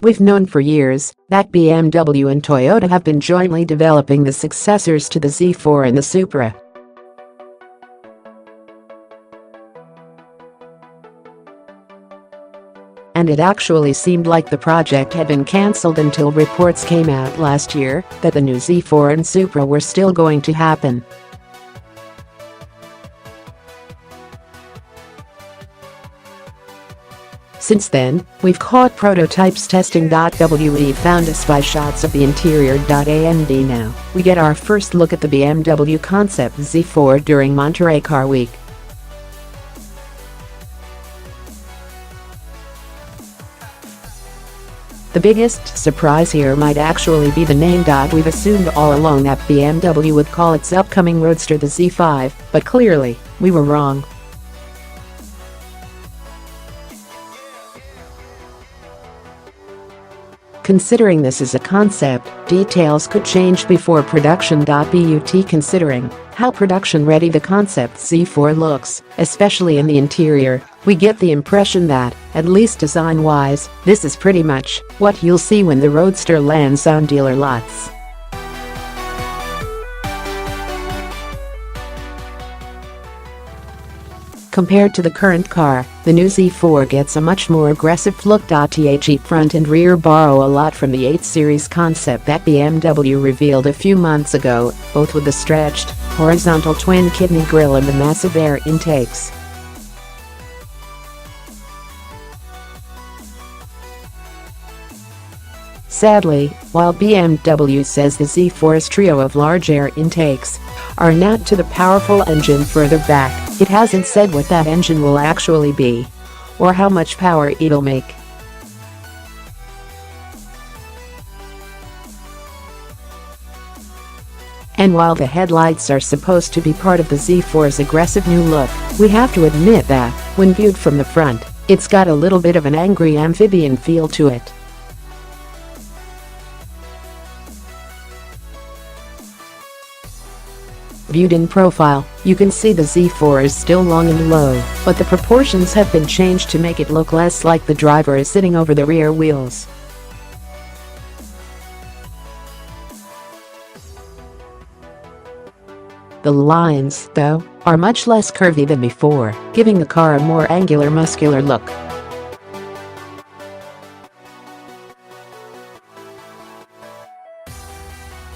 We've known for years that BMW and Toyota have been jointly developing the successors to the Z4 and the Supra. And it actually seemed like the project had been cancelled until reports came out last year that the new Z4 and Supra were still going to happen. Since then, we've caught prototypes testing. We found a spy shots of the interior. And now, we get our first look at the BMW concept Z4 during Monterey Car Week. The biggest surprise here might actually be the name. We've assumed all along that BMW would call its upcoming roadster the Z5, but clearly, we were wrong. Considering this is a concept, details could change before production. But considering how production-ready the concept Z4 looks, especially in the interior, we get the impression that, at least design-wise, this is pretty much what you'll see when the Roadster lands on dealer lots. Compared to the current car, the new Z4 gets a much more aggressive look. The front and rear borrow a lot from the 8 Series concept that BMW revealed a few months ago, both with the stretched, horizontal twin-kidney grille and the massive air intakes. Sadly, while BMW says the Z4's trio of large air intakes are not to the powerful engine further back, it hasn't said what that engine will actually be or how much power it'll make. And while the headlights are supposed to be part of the Z4's aggressive new look, we have to admit that, when viewed from the front, it's got a little bit of an angry amphibian feel to it. Viewed in profile, you can see the Z4 is still long and low, but the proportions have been changed to make it look less like the driver is sitting over the rear wheels. The lines, though, are much less curvy than before, giving the car a more angular, muscular look.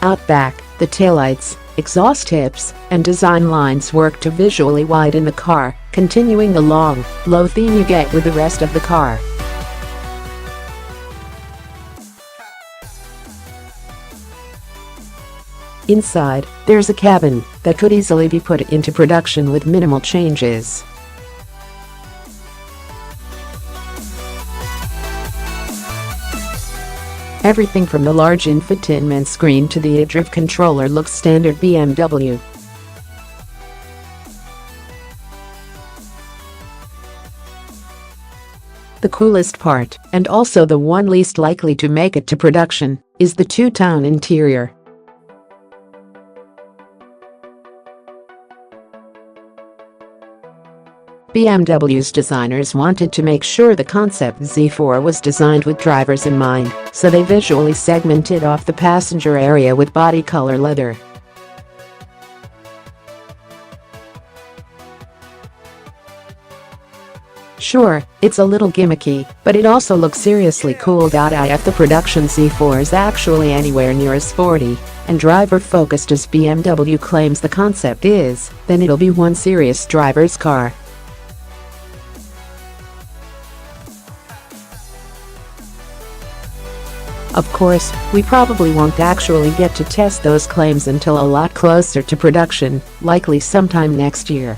Out back, the taillights, exhaust tips, and design lines work to visually widen the car, continuing the long, low theme you get with the rest of the car. Inside, there's a cabin that could easily be put into production with minimal changes. Everything from the large infotainment screen to the iDrive controller looks standard BMW. The coolest part, and also the one least likely to make it to production, is the two-tone interior. BMW's designers wanted to make sure the concept Z4 was designed with drivers in mind, so they visually segmented off the passenger area with body color leather. Sure, it's a little gimmicky, but it also looks seriously cool. If the production Z4 is actually anywhere near as sporty and driver-focused as BMW claims the concept is, then it'll be one serious driver's car. Of course, we probably won't actually get to test those claims until a lot closer to production, likely sometime next year.